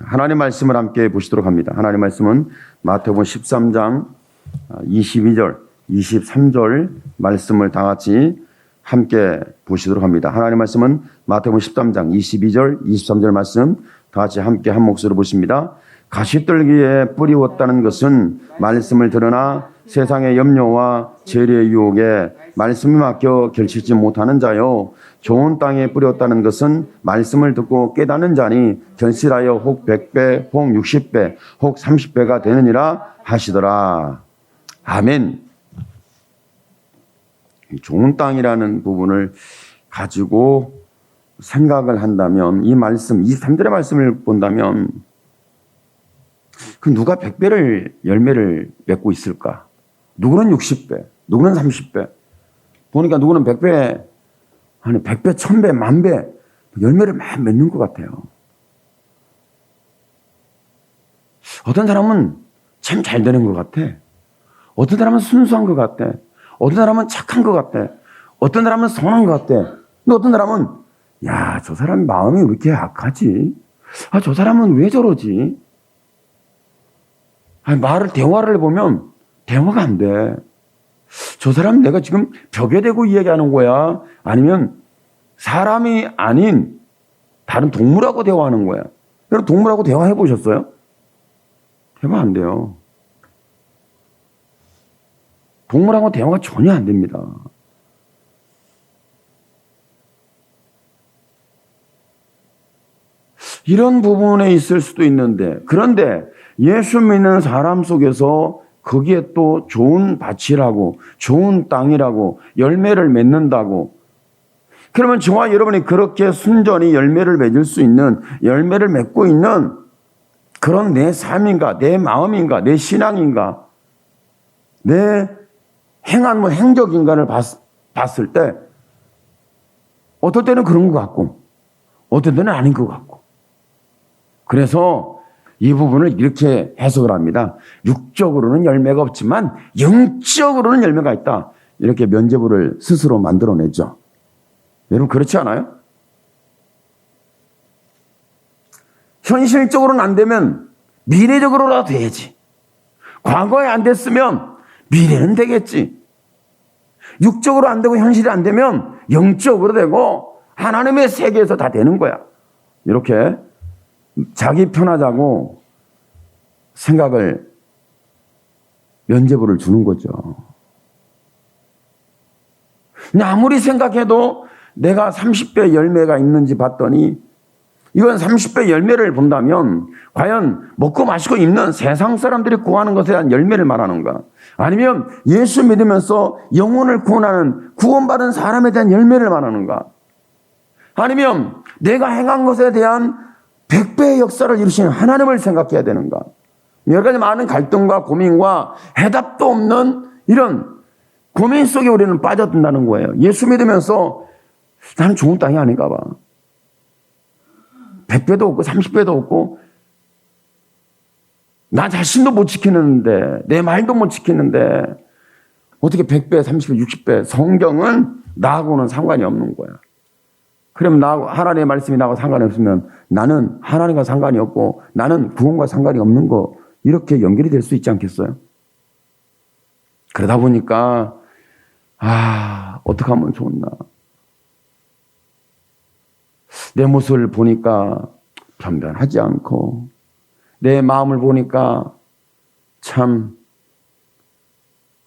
하나님 말씀을 함께 보시도록 합니다. 하나님 말씀은 마태복음 13장 22절, 23절 말씀을 다 같이 함께 보시도록 합니다. 하나님 말씀은 마태복음 13장 22절, 23절 말씀 다 같이 함께 한 목소리로 보십니다. 가시떨기에 뿌리 왔다는 것은 말씀을 들으나 세상의 염려와 재리의 유혹에 말씀이 막혀 결실치 못하는 자요, 좋은 땅에 뿌렸다는 것은 말씀을 듣고 깨닫는 자니 결실하여 혹 100배, 혹 60배, 혹 30배가 되느니라 하시더라. 아멘. 좋은 땅이라는 부분을 가지고 생각을 한다면, 이 말씀, 23절의 말씀을 본다면 그 누가 100배를 열매를 맺고 있을까? 누구는 60배, 누구는 30배. 보니까 누구는 100배, 아니 100배, 1000배, 10,000배 열매를 막 맺는 것 같아요. 어떤 사람은 참 잘 되는 것 같아. 어떤 사람은 순수한 것 같아. 어떤 사람은 착한 것 같아. 어떤 사람은 선한 것 같아. 근데 어떤 사람은 야, 저 사람 마음이 왜 이렇게 약하지? 아, 저 사람은 왜 저러지? 아니, 대화를 해보면 대화가 안 돼. 저 사람 내가 지금 벽에 대고 이야기하는 거야? 아니면 사람이 아닌 다른 동물하고 대화하는 거야? 여러분, 동물하고 대화해 보셨어요? 대화 안 돼요. 동물하고 대화가 전혀 안 됩니다. 이런 부분에 있을 수도 있는데, 그런데 예수 믿는 사람 속에서 거기에 또 좋은 밭이라고, 좋은 땅이라고, 열매를 맺는다고. 그러면 저와 여러분이 그렇게 순전히 열매를 맺을 수 있는, 열매를 맺고 있는 그런 내 삶인가, 내 마음인가, 내 신앙인가, 내 행한 행적인가를 봤을 때 어떨 때는 그런 것 같고 어떨 때는 아닌 것 같고. 그래서 이 부분을 이렇게 해석을 합니다. 육적으로는 열매가 없지만 영적으로는 열매가 있다. 이렇게 면죄부를 스스로 만들어내죠. 여러분, 그렇지 않아요? 현실적으로는 안 되면 미래적으로라도 돼야지. 과거에 안 됐으면 미래는 되겠지. 육적으로 안 되고 현실이 안 되면 영적으로 되고 하나님의 세계에서 다 되는 거야. 이렇게 자기 편하자고 생각을, 면죄부를 주는 거죠. 아무리 생각해도 내가 30배 열매가 있는지 봤더니 이건 30배 열매를 본다면 과연 먹고 마시고 입는 세상 사람들이 구하는 것에 대한 열매를 말하는가? 아니면 예수 믿으면서 영혼을 구원받은 사람에 대한 열매를 말하는가? 아니면 내가 행한 것에 대한 100배의 역사를 이루시는 하나님을 생각해야 되는가? 여러 가지 많은 갈등과 고민과 해답도 없는 이런 고민 속에 우리는 빠져든다는 거예요. 예수 믿으면서 나는 좋은 땅이 아닌가 봐. 100배도 없고 30배도 없고 나 자신도 못 지키는데, 내 말도 못 지키는데 어떻게 100배, 30배, 60배. 성경은 나하고는 상관이 없는 거야. 그럼 하나님의 말씀이 나하고 상관이 없으면 나는 하나님과 상관이 없고 나는 구원과 상관이 없는 거, 이렇게 연결이 될 수 있지 않겠어요? 그러다 보니까 어떻게 하면 좋나. 내 모습을 보니까 변변하지 않고 내 마음을 보니까 참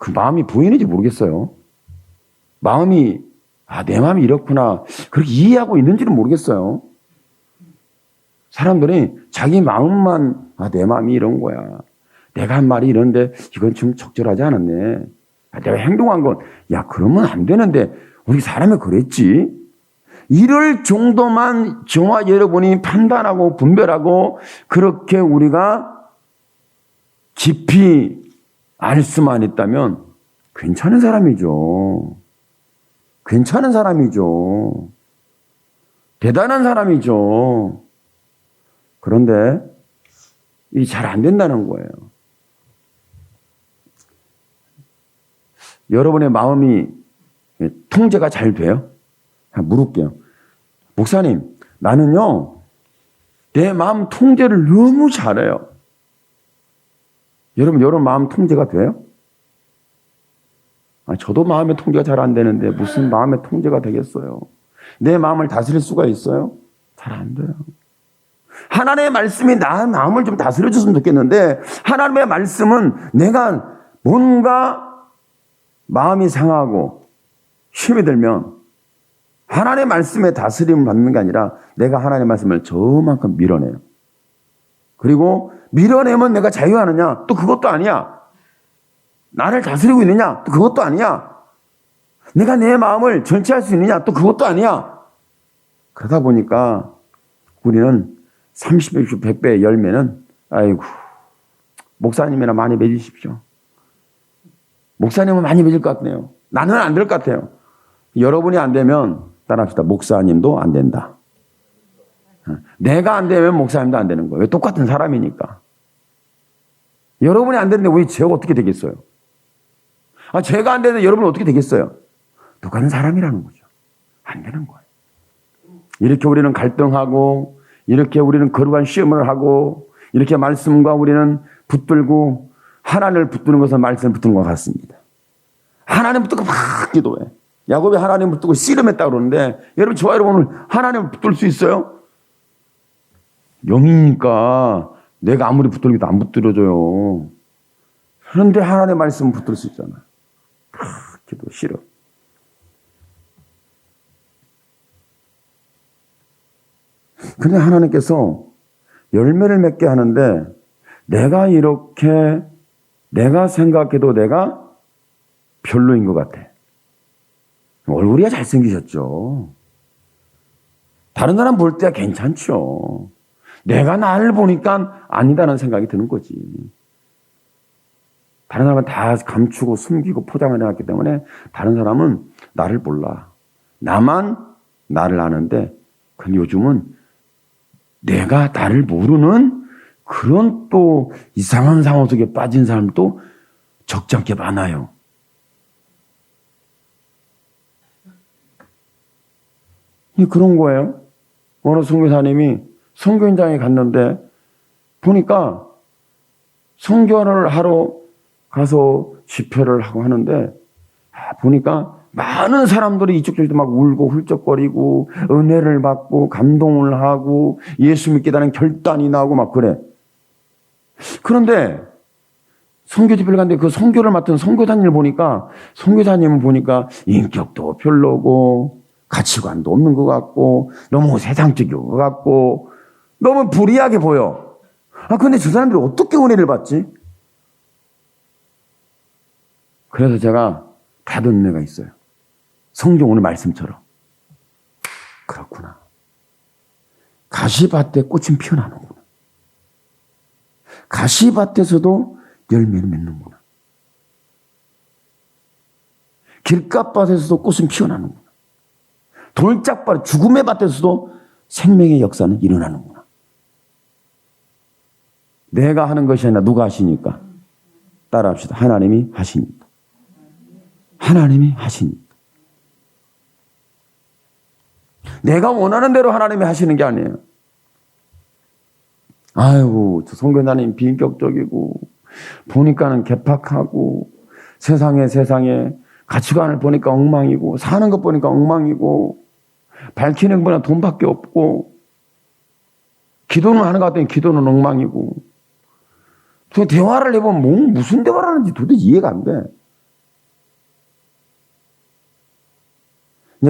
그 마음이 보이는지 모르겠어요. 내 마음이 이렇구나, 그렇게 이해하고 있는지는 모르겠어요. 사람들이 자기 마음만 내 마음이 이런 거야, 내가 한 말이 이런데 이건 좀 적절하지 않았네, 내가 행동한 건 그러면 안 되는데 우리 사람이 그랬지, 이럴 정도만 저와 여러분이 판단하고 분별하고 그렇게 우리가 깊이 알 수만 있다면 괜찮은 사람이죠. 괜찮은 사람이죠. 대단한 사람이죠. 그런데 이게 잘 안 된다는 거예요. 여러분의 마음이 통제가 잘 돼요? 물을게요. 목사님, 나는요 내 마음 통제를 너무 잘해요. 여러분, 여러분 마음 통제가 돼요? 저도 마음의 통제가 잘 안 되는데 무슨 마음의 통제가 되겠어요? 내 마음을 다스릴 수가 있어요? 잘 안 돼요. 하나님의 말씀이 나의 마음을 좀 다스려줬으면 좋겠는데 하나님의 말씀은 내가 뭔가 마음이 상하고 힘이 들면 하나님의 말씀에 다스림을 받는 게 아니라 내가 하나님의 말씀을 저만큼 밀어내요. 그리고 밀어내면 내가 자유하느냐? 또 그것도 아니야. 나를 다스리고 있느냐? 또 그것도 아니야. 내가 내 마음을 전체할 수 있느냐? 또 그것도 아니야. 그러다 보니까 우리는 30배, 60배, 100배의 열매는 아이고 목사님이나 많이 맺으십시오. 목사님은 많이 맺을 것 같네요. 나는 안 될 것 같아요. 여러분이 안 되면 따라합시다. 목사님도 안 된다. 내가 안 되면 목사님도 안 되는 거예요. 왜? 똑같은 사람이니까. 여러분이 안 되는데 왜 제가 어떻게 되겠어요? 제가 안 되는데 여러분은 어떻게 되겠어요? 똑같은 사람이라는 거죠. 안 되는 거예요. 이렇게 우리는 갈등하고 이렇게 우리는 거룩한 시험을 하고 이렇게 말씀과 우리는 붙들고 하나님을 붙드는 것은 말씀을 붙드는 것 같습니다. 하나님 붙들고 막 기도해. 야곱이 하나님 붙들고 씨름했다고 그러는데 여러분 저와 여러분은 하나님을 붙들 수 있어요? 영이니까 내가 아무리 붙들기도 안 붙들어줘요. 그런데 하나님의 말씀은 붙들 수 있잖아요. 기도 싫어. 근데 하나님께서 열매를 맺게 하는데 내가 이렇게 내가 생각해도 내가 별로인 것 같아. 얼굴이 잘생기셨죠. 다른 사람 볼 때야 괜찮죠. 내가 나를 보니까 아니다라는 생각이 드는 거지. 다른 사람은 다 감추고 숨기고 포장을 해놨기 때문에 다른 사람은 나를 몰라. 나만 나를 아는데 근데 요즘은 내가 나를 모르는 그런 또 이상한 상황 속에 빠진 사람도 적지 않게 많아요. 그런 거예요. 어느 선교사님이 선교 현장에 갔는데 보니까 선교를 하러 가서 집회를 하고 하는데 보니까 많은 사람들이 이쪽 저쪽 막 울고 훌쩍거리고 은혜를 받고 감동을 하고 예수 믿겠다는 결단이 나고 막 그래. 그런데 선교 집회를 갔는데 그 선교를 맡은 선교사님을 보니까 선교사님은 보니까 인격도 별로고 가치관도 없는 것 같고 너무 세상적인 것 같고 너무 불이하게 보여. 근데 저 사람들이 어떻게 은혜를 받지? 그래서 제가 받은 은혜가 있어요. 성경 오늘 말씀처럼. 그렇구나. 가시밭에 꽃은 피어나는구나. 가시밭에서도 열매를 맺는구나. 길가밭에서도 꽃은 피어나는구나. 돌짝밭, 죽음의 밭에서도 생명의 역사는 일어나는구나. 내가 하는 것이 아니라 누가 하시니까? 따라합시다. 하나님이 하시니까. 하나님이 하시니까. 내가 원하는 대로 하나님이 하시는 게 아니에요. 아이고, 저 선교사님 비인격적이고, 보니까는 개팍하고, 세상에 가치관을 보니까 엉망이고, 사는 것 보니까 엉망이고, 밝히는 것보다 돈밖에 없고, 기도는 하는 것 같더니 기도는 엉망이고, 그 대화를 해보면 무슨 대화를 하는지 도대체 이해가 안 돼.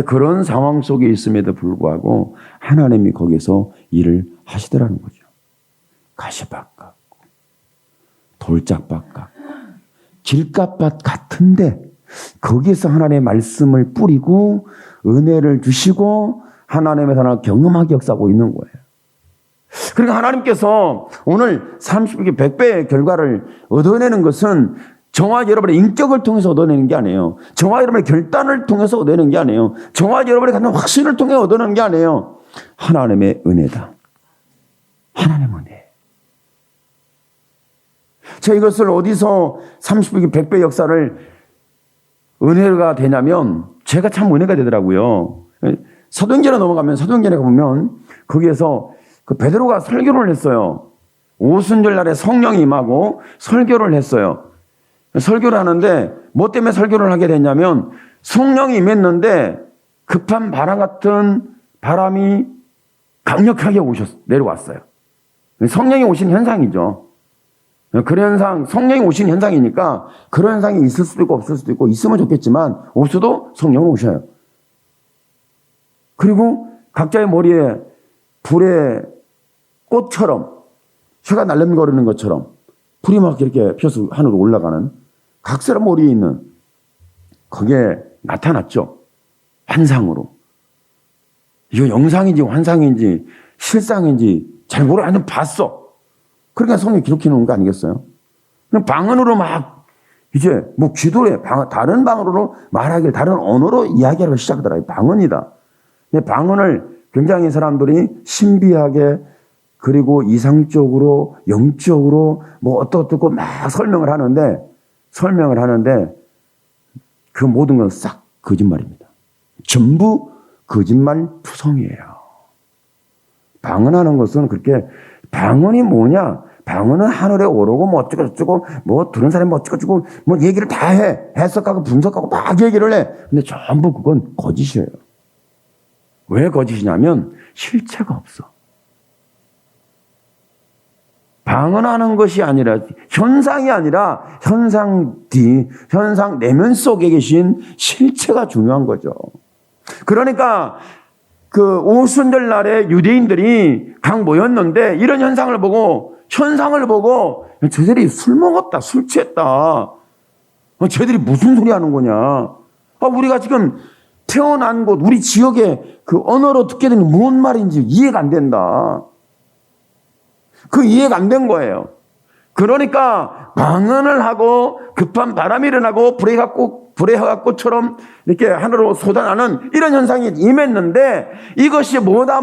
그런 상황 속에 있음에도 불구하고 하나님이 거기서 일을 하시더라는 거죠. 가시밭 같고 돌짝밭 같고 길가밭 같은데 거기에서 하나님의 말씀을 뿌리고 은혜를 주시고 하나님의 사랑을 경험하게 역사하고 있는 거예요. 그러니까 하나님께서 오늘 30배, 100배의 결과를 얻어내는 것은 저와 여러분의 인격을 통해서 얻어내는 게 아니에요. 저와 여러분의 결단을 통해서 얻어내는 게 아니에요. 저와 여러분의 갖는 확신을 통해 얻어내는 게 아니에요. 하나님의 은혜다. 하나님의 은혜. 제가 이것을 어디서 30배, 100배 역사를 은혜가 되냐면 제가 참 은혜가 되더라고요. 사도행전에 넘어가면 사도행전에 가보면 거기에서 그 베드로가 설교를 했어요. 오순절 날에 성령이 임하고 설교를 했어요. 설교를 하는데 뭐 때문에 설교를 하게 됐냐면 성령이 임했는데 급한 바람 같은 바람이 강력하게 내려왔어요. 성령이 오신 현상이죠. 그런 현상, 성령이 오신 현상이니까 그런 현상이 있을 수도 있고 없을 수도 있고 있으면 좋겠지만 없어도 성령은 오셔요. 그리고 각자의 머리에 불의 꽃처럼 혀가 날름거리는 것처럼 불이 막 이렇게 피어서 하늘로 올라가는 각 사람 머리에 있는 그게 나타났죠. 환상으로. 이거 영상인지 환상인지 실상인지 잘 모르고 아니 봤어. 그러니까 성경이 기록해 놓은 거 아니겠어요? 그럼 방언으로 막 이제 뭐 기도래 다른 방언으로 말하기를 다른 언어로 이야기하기 시작하더라. 방언이다. 근데 방언을 굉장히 사람들이 신비하게 그리고 이상적으로 영적으로 뭐 어떻고 막 설명을 하는데 그 모든 건 싹 거짓말입니다. 전부 거짓말 투성이에요. 방언하는 것은 그렇게 방언이 뭐냐? 방언은 하늘에 오르고 뭐 어쩌고 저쩌고 뭐 들은 사람이 뭐 어쩌고 저쩌고 뭐 얘기를 다 해. 해석하고 분석하고 막 얘기를 해. 근데 전부 그건 거짓이에요. 왜 거짓이냐면 실체가 없어. 방언하는 것이 아니라 현상이 아니라 현상 내면 속에 계신 실체가 중요한 거죠. 그러니까 그 오순절 날에 유대인들이 각 모였는데 이런 현상을 보고 쟤들이 술 먹었다, 술 취했다. 쟤들이 무슨 소리 하는 거냐. 우리가 지금 태어난 곳, 우리 지역에 그 언어로 듣게 되는 무슨 말인지 이해가 안 된다. 그 이해가 안 된 거예요. 그러니까 방언을 하고 급한 바람이 일어나고 불의 화꽃처럼 이렇게 하늘로 쏟아나는 이런 현상이 임했는데 이것이 뭐다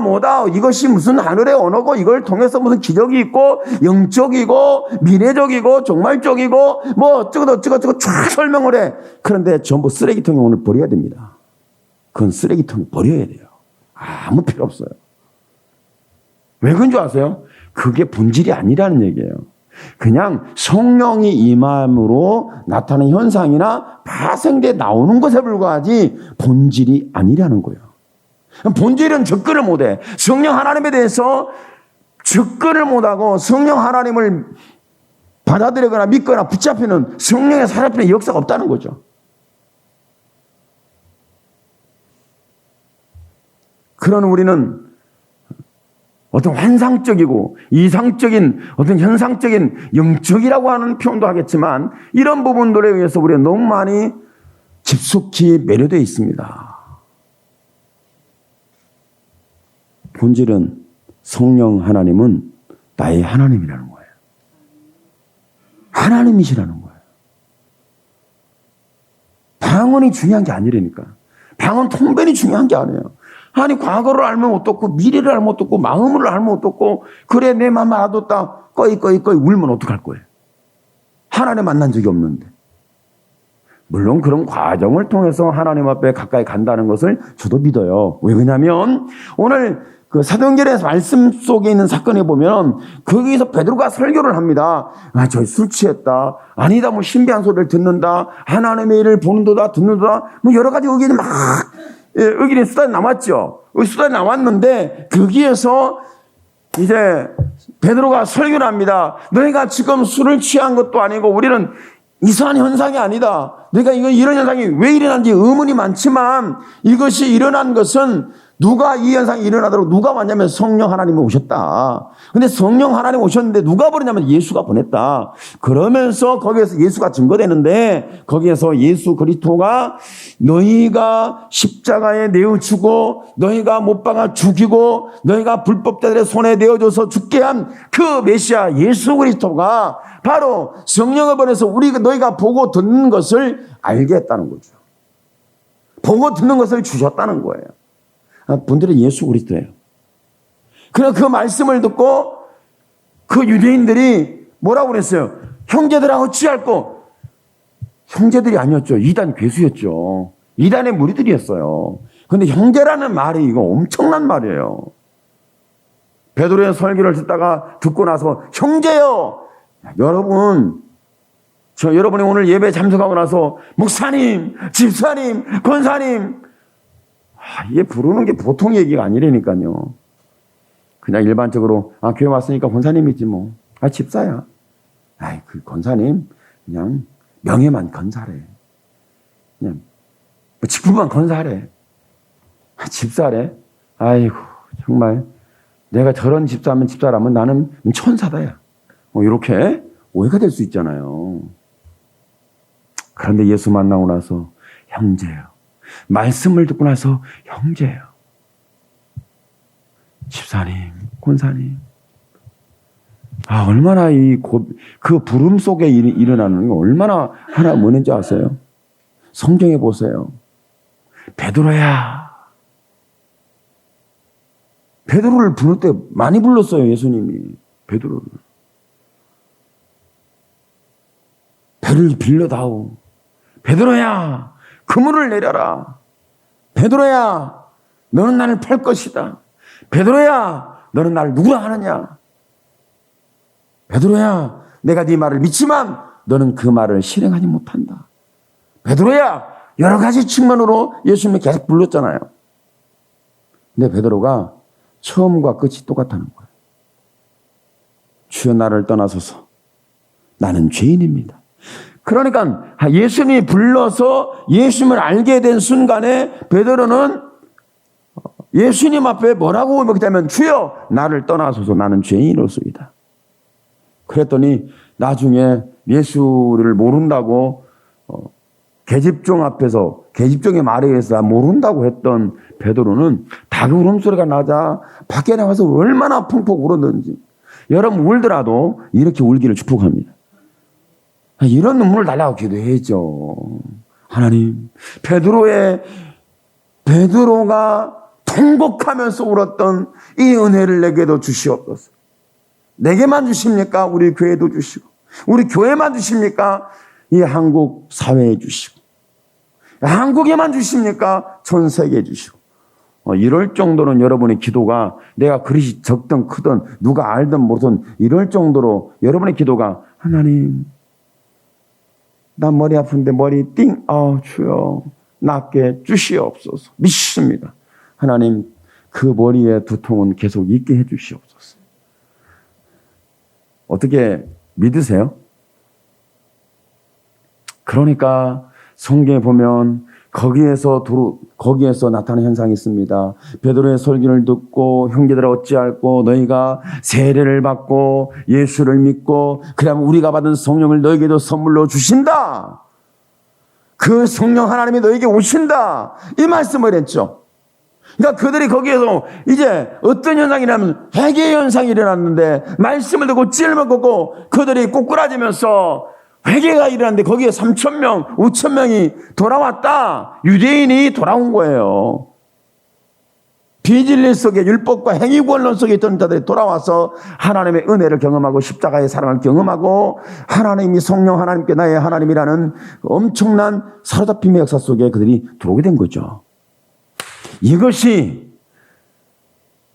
이것이 무슨 하늘의 언어고 이걸 통해서 무슨 기적이 있고 영적이고 미래적이고 종말적이고 뭐 어쩌고 쫙 설명을 해. 그런데 전부 쓰레기통에 오늘 버려야 됩니다. 그건 쓰레기통에 버려야 돼요. 아무 필요 없어요. 왜 그런 줄 아세요? 그게 본질이 아니라는 얘기예요. 그냥 성령이 임함으로 나타나는 현상이나 파생돼 나오는 것에 불과하지 본질이 아니라는 거예요. 본질은 접근을 못해. 성령 하나님에 대해서 접근을 못하고 성령 하나님을 받아들이거나 믿거나 붙잡히는 성령의 살아있는 역사가 없다는 거죠. 그런 우리는 어떤 환상적이고 이상적인 어떤 현상적인 영적이라고 하는 표현도 하겠지만 이런 부분들에 의해서 우리가 너무 많이 깊숙이 매료되어 있습니다. 본질은 성령 하나님은 나의 하나님이라는 거예요. 하나님이시라는 거예요. 방언이 중요한 게 아니라니까. 방언 통변이 중요한 게 아니에요. 아니 과거를 알면 어떻고 미래를 알면 어떻고 마음을 알면 어떻고 그래 내 마음 알아뒀다 꺼이 울면 어떡할 거예요. 하나님 만난 적이 없는데. 물론 그런 과정을 통해서 하나님 앞에 가까이 간다는 것을 저도 믿어요. 왜 그러냐면 오늘 그 사도행전의 말씀 속에 있는 사건에 보면 거기서 베드로가 설교를 합니다. 저희 술 취했다. 아니다 뭐 신비한 소리를 듣는다. 하나님의 일을 보는도다 듣는도다. 뭐 여러 가지 의견이 막 의견이 수단이 남았죠. 수단이 남았는데 거기에서 이제 베드로가 설교를 합니다. 너희가 지금 술을 취한 것도 아니고 우리는 이상한 현상이 아니다. 너희가 이런 현상이 왜 일어난지 의문이 많지만 이것이 일어난 것은 누가 이 현상이 일어나도록 누가 왔냐면 성령 하나님이 오셨다. 근데 성령 하나님 오셨는데 누가 보냈냐면 예수가 보냈다. 그러면서 거기에서 예수가 증거되는데 거기에서 예수 그리스도가 너희가 십자가에 내어주고 너희가 못 박아 죽이고 너희가 불법자들의 손에 내어줘서 죽게 한 그 메시아 예수 그리스도가 바로 성령을 보내서 너희가 보고 듣는 것을 알게 했다는 거죠. 보고 듣는 것을 주셨다는 거예요. 분들은 예수 그리스도예요. 그래서 그 말씀을 듣고 그 유대인들이 뭐라고 그랬어요? 형제들아 어찌할꼬? 형제들이 아니었죠. 이단 괴수였죠. 이단의 무리들이었어요. 그런데 형제라는 말이 이거 엄청난 말이에요. 베드로의 설교를 듣고 나서 형제요. 여러분이 오늘 예배 참석하고 나서 목사님, 집사님, 권사님 얘 부르는 게 보통 얘기가 아니라니까요. 그냥 일반적으로 교회 왔으니까 권사님이지 뭐. 집사야. 그 권사님 그냥 명예만 건사래. 그냥 직분만 건사래. 집사래. 아이고 정말 내가 저런 집사면 집사라면 나는 천사다야. 이렇게 오해가 될 수 있잖아요. 그런데 예수 만나고 나서 형제요. 말씀을 듣고 나서 형제요. 집사님, 권사님. 얼마나 그 부름 속에 일어나는 거 얼마나 하나 뭐는지 아세요? 성경에 보세요. 베드로야. 베드로를 부를 때 많이 불렀어요, 예수님이. 베드로를. 배를 빌려다오. 베드로야, 그물을 내려라. 베드로야, 너는 나를 팔 것이다. 베드로야, 너는 나를 누구라 하느냐? 베드로야, 내가 네 말을 믿지만 너는 그 말을 실행하지 못한다. 베드로야, 여러 가지 측면으로 예수님이 계속 불렀잖아요. 근데 베드로가 처음과 끝이 똑같다는 거예요. 주여 나를 떠나소서. 나는 죄인입니다. 그러니까 예수님이 불러서 예수님을 알게 된 순간에 베드로는 예수님 앞에 뭐라고 고백하면 주여 나를 떠나소서 나는 죄인으로소이다. 그랬더니 나중에 예수를 모른다고 계집종의 말에 의해서 모른다고 했던 베드로는 닭 울음소리가 나자 밖에 나가서 얼마나 펑펑 울었는지. 여러분 울더라도 이렇게 울기를 축복합니다. 이런 눈물을 달라고 기도해야죠. 하나님, 베드로가 통곡하면서 울었던 이 은혜를 내게도 주시옵소서. 내게만 주십니까? 우리 교회도 주시고, 우리 교회만 주십니까? 이 한국 사회에 주시고, 한국에만 주십니까? 전 세계에 주시고. 이럴 정도는 여러분의 기도가 내가 그릇이 적든 크든 누가 알든 모르든 이럴 정도로 여러분의 기도가 하나님, 나 머리 아픈데 머리 띵, 주여 낫게 주시옵소서. 믿습니다. 하나님, 그 머리의 두통은 계속 있게 해 주시옵소서. 어떻게 믿으세요? 그러니까 성경에 보면 거기에서 나타나는 현상이 있습니다. 베드로의 설교를 듣고 형제들아 어찌할꼬 너희가 세례를 받고 예수를 믿고 그러면 우리가 받은 성령을 너희에게도 선물로 주신다. 그 성령 하나님이 너희에게 오신다. 이 말씀을 했죠. 그러니까 그들이 거기에서 이제 어떤 현상이냐면 회개 현상이 일어났는데 말씀을 듣고 찔을 걷고 그들이 꼬꾸라지면서 회개가 일어났는데 거기에 3,000명, 5,000명이 돌아왔다. 유대인이 돌아온 거예요. 비진리 속에 율법과 행위권론 속에 있던 자들이 돌아와서 하나님의 은혜를 경험하고 십자가의 사랑을 경험하고 하나님이 성령 하나님께 나의 하나님이라는 엄청난 사로잡힘의 역사 속에 그들이 들어오게 된 거죠. 이것이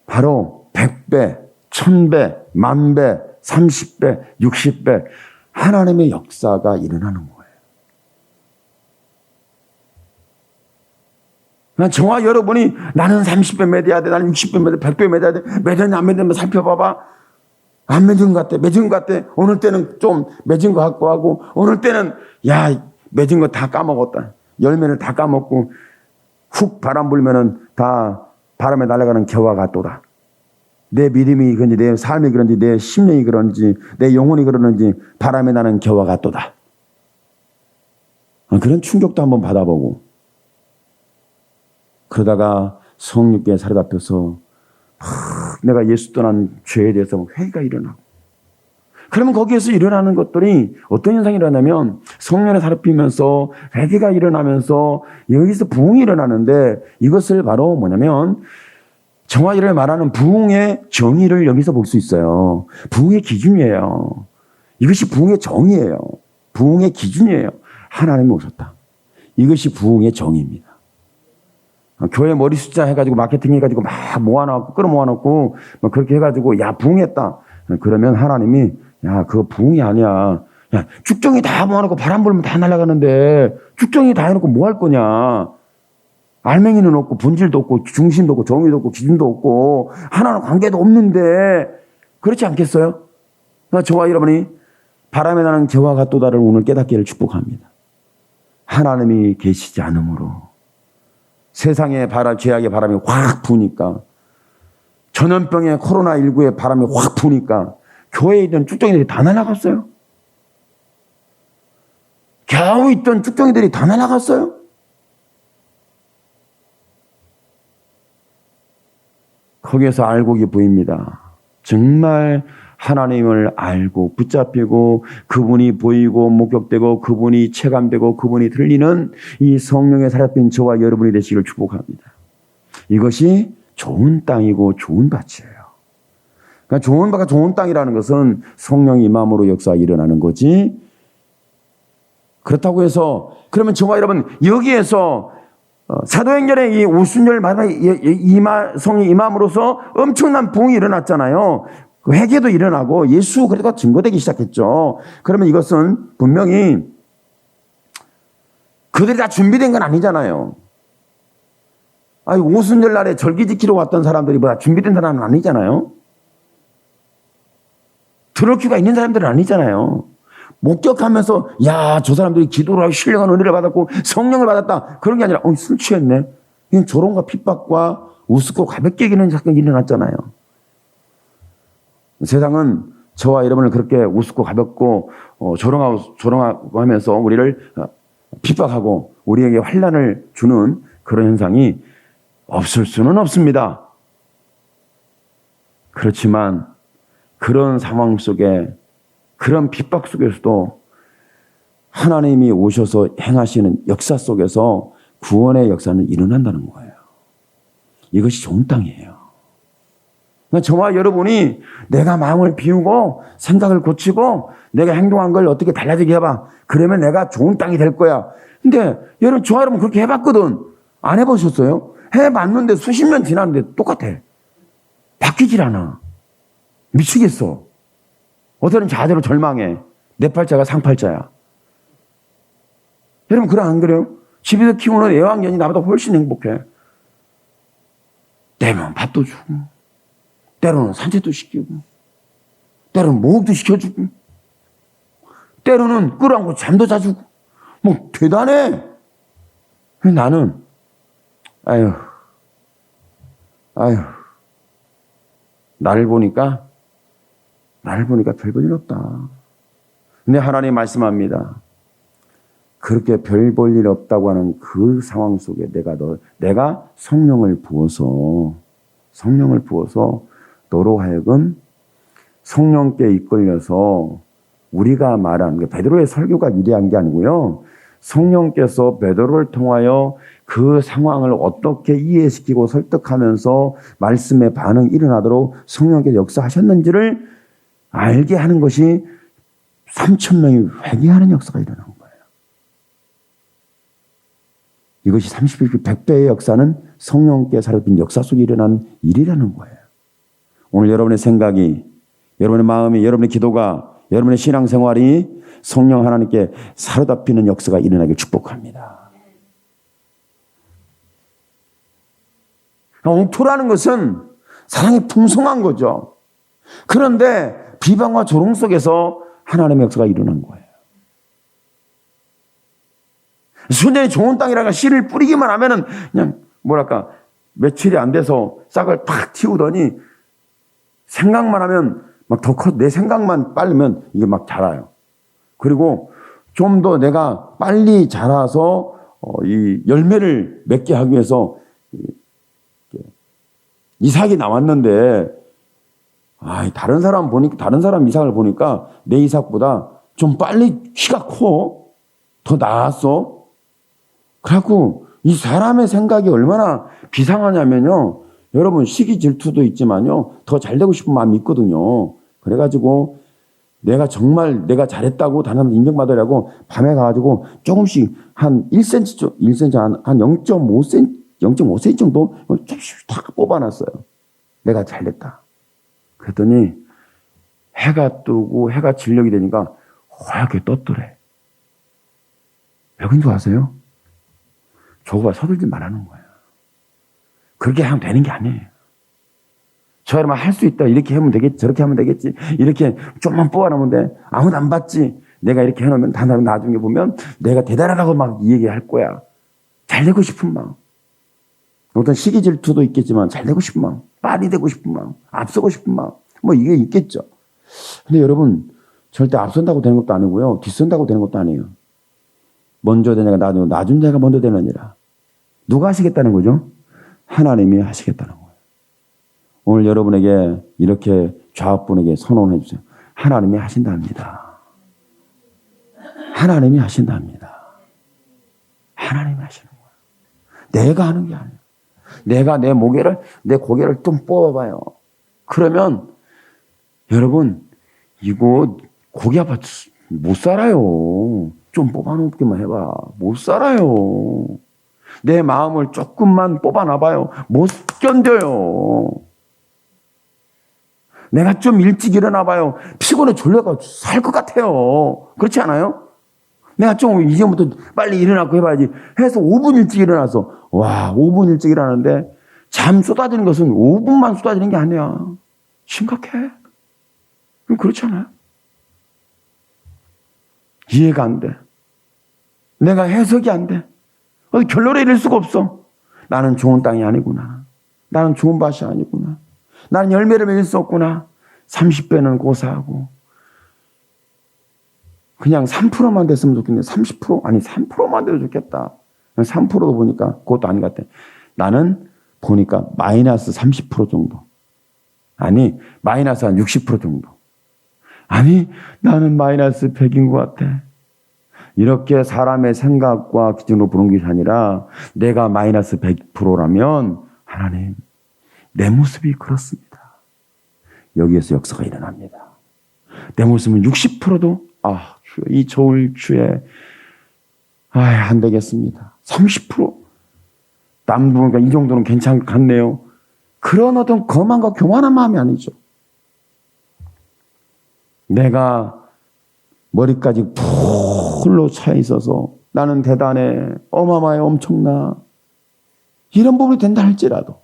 바로 100배, 1000배, 10,000배, 30배, 60배 하나님의 역사가 일어나는 거예요. 저와 여러분이 나는 30배 매대야 돼, 나는 60배 매대, 100배 매대야 돼, 매대냐 안 매대냐 살펴봐봐. 안 매진 것 같아, 매진 것 같아. 어느 때는 좀 매진 것 같고 하고, 어느 때는 매진 거 다 까먹었다. 열매를 다 까먹고 훅 바람 불면은 다 바람에 날아가는 겨와 같도다. 내 믿음이 그런지 내 삶이 그런지 내 심령이 그런지 내 영혼이 그러는지 바람에 나는 겨와 같도다. 그런 충격도 한번 받아보고 그러다가 성령께 사로잡혀서 내가 예수 떠난 죄에 대해서 회개가 일어나고 그러면 거기에서 일어나는 것들이 어떤 현상이 일어나면 성령에 사로잡히면서 회개가 일어나면서 여기서 부흥이 일어나는데 이것을 바로 뭐냐면 정화일을 말하는 부흥의 정의를 여기서 볼 수 있어요. 부흥의 기준이에요. 이것이 부흥의 정의예요. 부흥의 기준이에요. 하나님이 오셨다. 이것이 부흥의 정의입니다. 교회 머리 숫자 해가지고 마케팅 해가지고 막 모아놓고 끌어모아놓고 막 그렇게 해가지고 야 부흥했다. 그러면 하나님이 야 그거 부흥이 아니야. 야 쭉정이 다 모아놓고 바람 불면 다 날아가는데 쭉정이 다 해놓고 뭐 할 거냐. 알맹이는 없고 본질도 없고 중심도 없고 정의도 없고 기준도 없고 하나는 관계도 없는데 그렇지 않겠어요? 그러니까 저와 여러분이 바람에 나는 저와 같도다를 오늘 깨닫기를 축복합니다. 하나님이 계시지 않으므로 세상의 바람, 죄악의 바람이 확 부니까 전염병의 코로나19의 바람이 확 부니까 교회에 있던 쭉정이들이 다 날아갔어요. 겨우 있던 쭉정이들이 다 날아갔어요. 거기에서 알곡이 보입니다. 정말 하나님을 알고 붙잡히고 그분이 보이고 목격되고 그분이 체감되고 그분이 들리는 이 성령의 살아있는 저와 여러분이 되시기를 축복합니다. 이것이 좋은 땅이고 좋은 밭이에요. 그러니까 좋은 밭과 좋은 땅이라는 것은 성령이 임함으로 역사가 일어나는 거지. 그렇다고 해서 그러면 저와 여러분 여기에서 사도행전의 이 오순절 마지막에 성이 임함으로써 엄청난 부흥이 일어났잖아요. 회개도 일어나고 예수 그리스도가 증거되기 시작했죠. 그러면 이것은 분명히 그들이 다 준비된 건 아니잖아요. 아니, 오순절 날에 절기 지키러 왔던 사람들이 뭐 다 준비된 사람은 아니잖아요. 들을 귀가 있는 사람들은 아니잖아요. 목격하면서 야, 저 사람들이 기도를 하고 신령한 은혜를 받았고 성령을 받았다. 그런 게 아니라 술 취했네. 그냥 조롱과 핍박과 우습고 가볍게 여기는 사건이 일어났잖아요. 세상은 저와 여러분을 그렇게 우습고 가볍고 조롱하고 하면서 우리를 핍박하고 우리에게 환난을 주는 그런 현상이 없을 수는 없습니다. 그렇지만 그런 상황 속에 그런 핍박 속에서도 하나님이 오셔서 행하시는 역사 속에서 구원의 역사는 일어난다는 거예요. 이것이 좋은 땅이에요. 그러니까 저와 여러분이 내가 마음을 비우고 생각을 고치고 내가 행동한 걸 어떻게 달라지게 해봐. 그러면 내가 좋은 땅이 될 거야. 근데 여러분, 저와 여러분 그렇게 해봤거든. 안 해보셨어요? 해봤는데 수십 년 지났는데 똑같아. 바뀌질 않아. 미치겠어. 어떤 자대로 절망해. 내 팔자가 상팔자야. 여러분, 그래 안 그래요? 집에서 키우는 애완견이 나보다 훨씬 행복해. 때면 밥도 주고, 때로는 산책도 시키고, 때로는 목욕도 시켜주고, 때로는 끌어안고 잠도 자주고, 뭐 대단해. 나는 아유, 나를 보니까 별 볼 일 없다. 근데 하나님 말씀합니다. 그렇게 별 볼 일 없다고 하는 그 상황 속에 내가 성령을 부어서 너로 하여금 성령께 이끌려서 우리가 말한 베드로의 설교가 유리한 게 아니고요. 성령께서 베드로를 통하여 그 상황을 어떻게 이해시키고 설득하면서 말씀의 반응이 일어나도록 성령께서 역사하셨는지를 알게 하는 것이 3,000명이 회개하는 역사가 일어난 거예요. 이것이 31배, 100배의 역사는 성령께 살아있는 역사 속에 일어난 일이라는 거예요. 오늘 여러분의 생각이, 여러분의 마음이, 여러분의 기도가, 여러분의 신앙생활이 성령 하나님께 사로잡히는 역사가 일어나길 축복합니다. 옥토라는 것은 사랑이 풍성한 거죠. 그런데 비방과 조롱 속에서 하나님의 역사가 일어난 거예요. 순전히 좋은 땅이라가 씨를 뿌리기만 하면은 그냥 며칠이 안 돼서 싹을 팍 틔우더니 생각만 하면 막 더 커, 내 생각만 빠르면 이게 막 자라요. 그리고 좀 더 내가 빨리 자라서 이 열매를 맺게 하기 위해서 이삭이 나왔는데 다른 사람 이삭을 보니까 내 이삭보다 좀 빨리 키가 커. 더 나았어. 그래갖고 이 사람의 생각이 얼마나 비상하냐면요. 여러분, 시기 질투도 있지만요. 더 잘 되고 싶은 마음이 있거든요. 그래가지고 내가 정말 내가 잘했다고 다른 사람 인정받으려고 밤에 가가지고 조금씩 한 1cm, 한 0.5cm 0.5cm 정도 탁 뽑아놨어요. 내가 잘됐다. 그랬더니 해가 뜨고 해가 진력이 되니까 하얗게 떴더래. 왜 그런 줄 아세요? 저거가 서둘지 말라는 거예요. 그렇게 하면 되는 게 아니에요. 저 여러분 할 수 있다. 이렇게 하면 되겠지. 저렇게 하면 되겠지. 이렇게 좀만 뽑아놓으면 돼. 아무도 안 봤지. 내가 이렇게 해놓으면 다 나중에 보면 내가 대단하다고 막 얘기할 거야. 잘 되고 싶은 마음. 어떤 시기 질투도 있겠지만 잘 되고 싶은 마음. 빨리 되고 싶은 마음. 앞서고 싶은 마음. 뭐 이게 있겠죠. 근데 여러분 절대 앞선다고 되는 것도 아니고요. 뒤선다고 되는 것도 아니에요. 먼저 되냐가 나중 자가 먼저 되느니라. 누가 하시겠다는 거죠? 하나님이 하시겠다는 거예요. 오늘 여러분에게 이렇게 좌우분에게 선언해 주세요. 하나님이 하신답니다. 하나님이 하신답니다. 하나님이 하시는 거예요. 내가 하는 게 아니에요. 내가 내 고개를 좀 뽑아봐요. 그러면 여러분 이거 고기 아파 못 살아요. 좀 뽑아놓기만 해봐. 못 살아요. 내 마음을 조금만 뽑아놔봐요. 못 견뎌요. 내가 좀 일찍 일어나봐요. 피곤해 졸려가 살 것 같아요. 그렇지 않아요? 내가 좀 이제부터 빨리 일어나고 해봐야지 해서 5분 일찍 일어나서 5분 일찍 일어나는데 잠 쏟아지는 것은 5분만 쏟아지는 게 아니야. 심각해. 그렇지 않아요? 이해가 안 돼. 내가 해석이 안 돼. 결론에 이를 수가 없어. 나는 좋은 땅이 아니구나. 나는 좋은 밭이 아니구나. 나는 열매를 맺을 수 없구나. 30배는 고사하고 그냥 3%만 됐으면 좋겠네. 30%? 아니 3%만 돼도 좋겠다. 3%도 보니까 그것도 아닌 것 같아. 나는 보니까 마이너스 30% 정도. 아니 마이너스 한 60% 정도. 아니 나는 마이너스 100인 것 같아. 이렇게 사람의 생각과 기준으로 보는 것이 아니라 내가 마이너스 100%라면 하나님 내 모습이 그렇습니다. 여기에서 역사가 일어납니다. 내 모습은 60%도 이 저울추에 안 되겠습니다. 30%? 남 보니까 이 정도는 괜찮을 것 같네요. 그런 어떤 거만과 교만한 마음이 아니죠. 내가 머리까지 풀로 차 있어서 나는 대단해, 어마어마해, 엄청나. 이런 부분이 된다 할지라도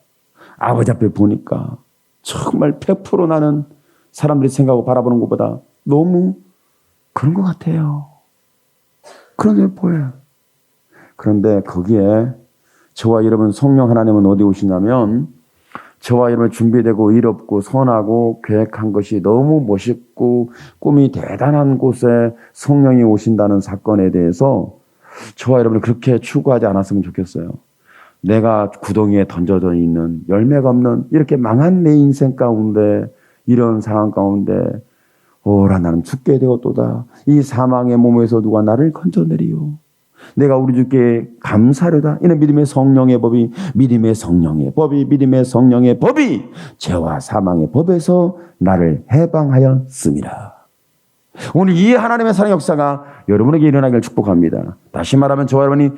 아버지 앞에 보니까 정말 100% 나는 사람들이 생각하고 바라보는 것보다 너무 그런 것 같아요. 그런 게 보여요. 그런데 거기에 저와 여러분 성령 하나님은 어디 오시냐면 저와 여러분 준비되고 의롭고 선하고 계획한 것이 너무 멋있고 꿈이 대단한 곳에 성령이 오신다는 사건에 대해서 저와 여러분이 그렇게 추구하지 않았으면 좋겠어요. 내가 구덩이에 던져져 있는 열매가 없는 이렇게 망한 내 인생 가운데 이런 상황 가운데 오라 나는 죽게 되었도다. 이 사망의 몸에서 누가 나를 건져내리요. 내가 우리 주께 감사르다. 이는 믿음의 성령의 법이 믿음의 성령의 법이 믿음의 성령의 법이 죄와 사망의 법에서 나를 해방하였습니다. 오늘 이 하나님의 사랑의 역사가 여러분에게 일어나기를 축복합니다. 다시 말하면 저와 여러분이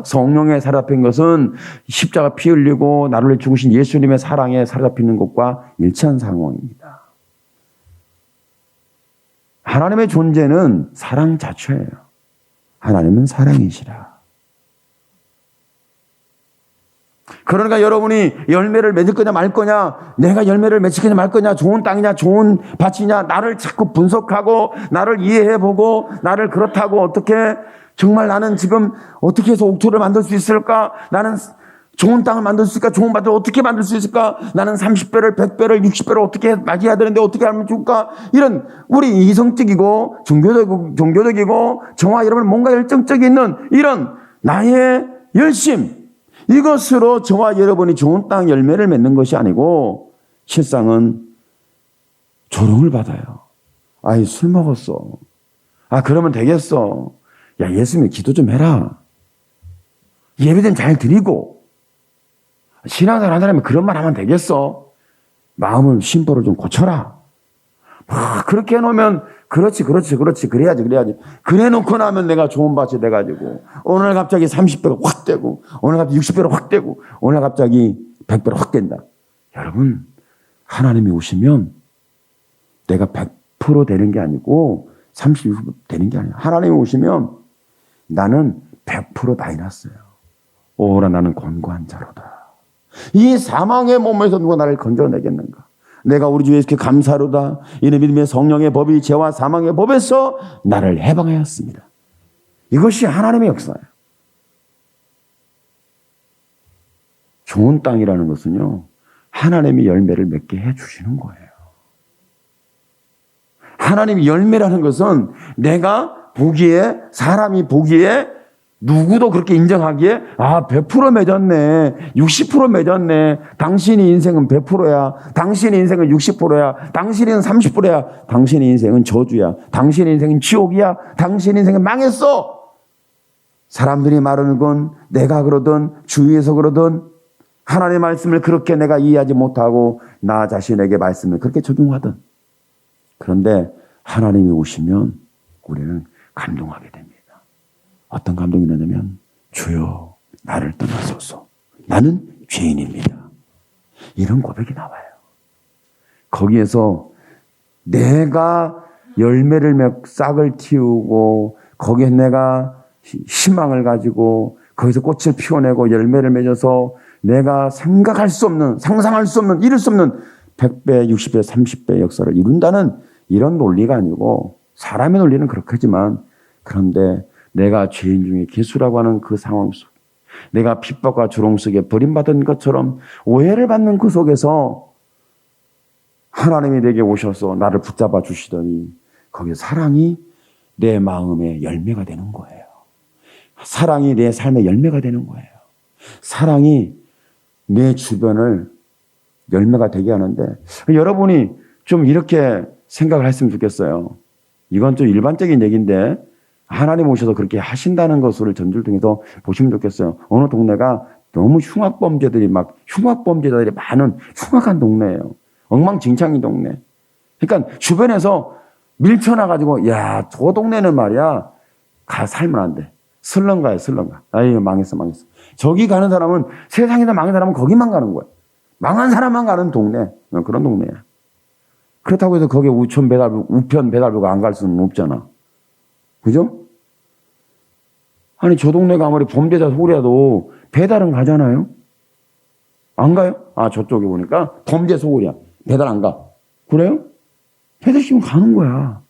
성령에 사로잡힌 것은 십자가 피 흘리고 나를 위해 죽으신 예수님의 사랑에 사로잡히는 것과 일치한 상황입니다. 하나님의 존재는 사랑 자체예요. 하나님은 사랑이시라. 그러니까 여러분이 열매를 맺을 거냐 말 거냐, 내가 열매를 맺을 거냐 말 거냐, 좋은 땅이냐 좋은 밭이냐, 나를 자꾸 분석하고 나를 이해해보고 나를 그렇다고 어떻게 정말 나는 지금 어떻게 해서 옥토를 만들 수 있을까? 나는 좋은 땅을 만들 수 있을까? 좋은 밭을 어떻게 만들 수 있을까? 나는 30배를 100배를 60배를 어떻게 맞이해야 되는데 어떻게 하면 좋을까? 이런 우리 이성적이고 종교적이고 저와 여러분 뭔가 열정적이 있는 이런 나의 열심, 이것으로 저와 여러분이 좋은 땅 열매를 맺는 것이 아니고 실상은 조롱을 받아요. 술 먹었어. 그러면 되겠어. 야, 예수님 기도 좀 해라. 예배 좀 잘 드리고. 신앙생활 한 사람이 그런 말 하면 되겠어. 마음을 심보를 좀 고쳐라. 그렇게 해놓으면 그렇지 그래야지 그래 놓고 나면 내가 좋은 밭이 돼가지고 오늘 갑자기 30배가 확 되고 오늘 갑자기 60배로 확 되고 오늘 갑자기 100배로 확 된다. 여러분, 하나님이 오시면 내가 100% 되는 게 아니고 30% 되는 게 아니에요. 하나님이 오시면 나는 100% 마이너스예요. 오라 나는 곤고한 자로다. 이 사망의 몸에서 누가 나를 건져내겠는가? 내가 우리 주 예수께 감사로다. 이는 믿음의 성령의 법이 죄와 사망의 법에서 나를 해방하였습니다. 이것이 하나님의 역사예요. 좋은 땅이라는 것은요, 하나님이 열매를 맺게 해주시는 거예요. 하나님이 열매라는 것은 내가 보기에, 사람이 보기에 누구도 그렇게 인정하기에 100% 맺었네, 60% 맺었네, 당신의 인생은 100%야, 당신의 인생은 60%야, 당신의 인생은 30%야, 당신의 인생은 저주야, 당신의 인생은 지옥이야, 당신의 인생은 망했어. 사람들이 말하는 건 내가 그러든 주위에서 그러든 하나님의 말씀을 그렇게 내가 이해하지 못하고 나 자신에게 말씀을 그렇게 적용하든, 그런데 하나님이 오시면 우리는 감동하게 됩니다. 어떤 감동이 나냐면 주여 나를 떠나소서 나는 죄인입니다. 이런 고백이 나와요. 거기에서 내가 열매를 맺고 싹을 틔우고 거기에 내가 희망을 가지고 거기서 꽃을 피워내고 열매를 맺어서 내가 생각할 수 없는, 상상할 수 없는, 이룰 수 없는 100배, 60배, 30배 역사를 이룬다는 이런 논리가 아니고, 사람의 논리는 그렇겠지만, 그런데 내가 죄인 중에 개수라고 하는 그 상황 속, 내가 핍박과 조롱 속에 버림받은 것처럼 오해를 받는 그 속에서 하나님이 내게 오셔서 나를 붙잡아 주시더니 거기에 사랑이 내 마음의 열매가 되는 거예요. 사랑이 내 삶의 열매가 되는 거예요. 사랑이 내 주변을 열매가 되게 하는데, 여러분이 좀 이렇게 생각을 했으면 좋겠어요. 이건 좀 일반적인 얘기인데 하나님 오셔서 그렇게 하신다는 것을 전주를 통해서 보시면 좋겠어요. 어느 동네가 너무 흉악범죄들이 많은 흉악한 동네예요. 엉망진창인 동네. 그러니까 주변에서 밀쳐나가지고 저 동네는 말이야 살면 안 돼. 슬렁가야 슬렁가. 아유 망했어. 저기 가는 사람은, 세상에서 망한 사람은 거기만 가는 거야. 망한 사람만 가는 동네. 그런 동네야. 그렇다고 해서 거기에 우편 배달부가 안 갈 수는 없잖아. 그죠? 아니 저 동네가 아무리 범죄자 소굴이라도 배달은 가잖아요. 안 가요? 저쪽에 보니까 범죄 소굴이야. 배달 안 가. 그래요? 배달 시키면 가는 거야.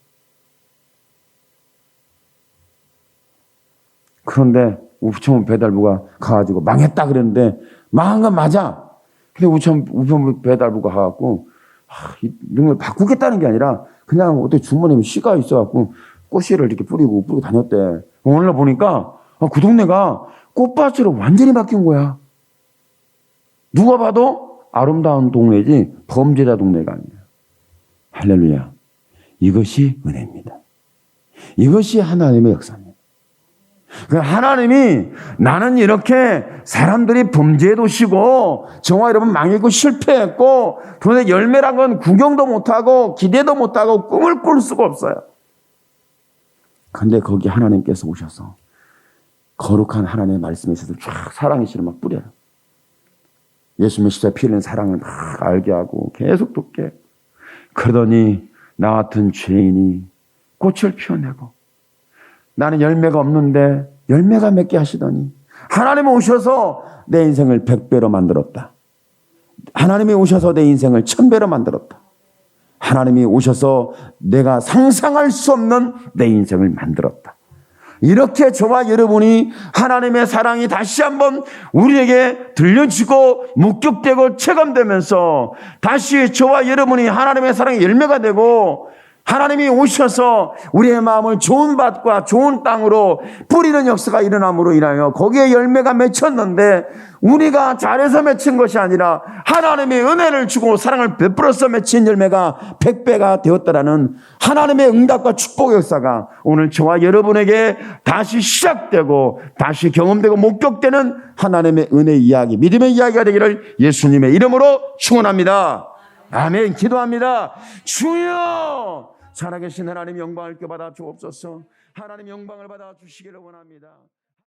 그런데 우편 배달부가 가가지고 망했다 그랬는데, 망한 건 맞아. 근데 우편 배달부가 가갖고 이런 걸 바꾸겠다는 게 아니라 그냥 어떻게 주머니에 씨가 있어갖고 꽃씨를 이렇게 뿌리고 다녔대. 오늘 보니까 그 동네가 꽃밭으로 완전히 바뀐 거야. 누가 봐도 아름다운 동네지 범죄자 동네가 아니야. 할렐루야. 이것이 은혜입니다. 이것이 하나님의 역사입니다. 하나님이 나는 이렇게 사람들이 범죄의 도시고 저와 여러분 망했고 실패했고 도대체 열매란 건 구경도 못하고 기대도 못하고 꿈을 꿀 수가 없어요. 그런데 거기 하나님께서 오셔서 거룩한 하나님의 말씀에 있어서 쫙 사랑의 씨를 막 뿌려요. 예수님의 십자가에 피 흘린 사랑을 막 알게 하고 계속 돕게. 그러더니 나 같은 죄인이 꽃을 피워내고 나는 열매가 없는데 열매가 맺게 하시더니 하나님이 오셔서 내 인생을 100배로 만들었다. 하나님이 오셔서 내 인생을 1000배로 만들었다. 하나님이 오셔서 내가 상상할 수 없는 내 인생을 만들었다. 이렇게 저와 여러분이 하나님의 사랑이 다시 한번 우리에게 들려지고 목격되고 체감되면서 다시 저와 여러분이 하나님의 사랑의 열매가 되고 하나님이 오셔서 우리의 마음을 좋은 밭과 좋은 땅으로 뿌리는 역사가 일어남으로 인하여 거기에 열매가 맺혔는데 우리가 잘해서 맺힌 것이 아니라 하나님의 은혜를 주고 사랑을 베풀어서 맺힌 열매가 100배가 되었다라는 하나님의 응답과 축복의 역사가 오늘 저와 여러분에게 다시 시작되고 다시 경험되고 목격되는 하나님의 은혜의 이야기, 믿음의 이야기가 되기를 예수님의 이름으로 축원합니다. 아멘. 기도합니다. 주여 살아계신 하나님 영광을 받아 주옵소서. 하나님 영광을 받아 주시기를 원합니다.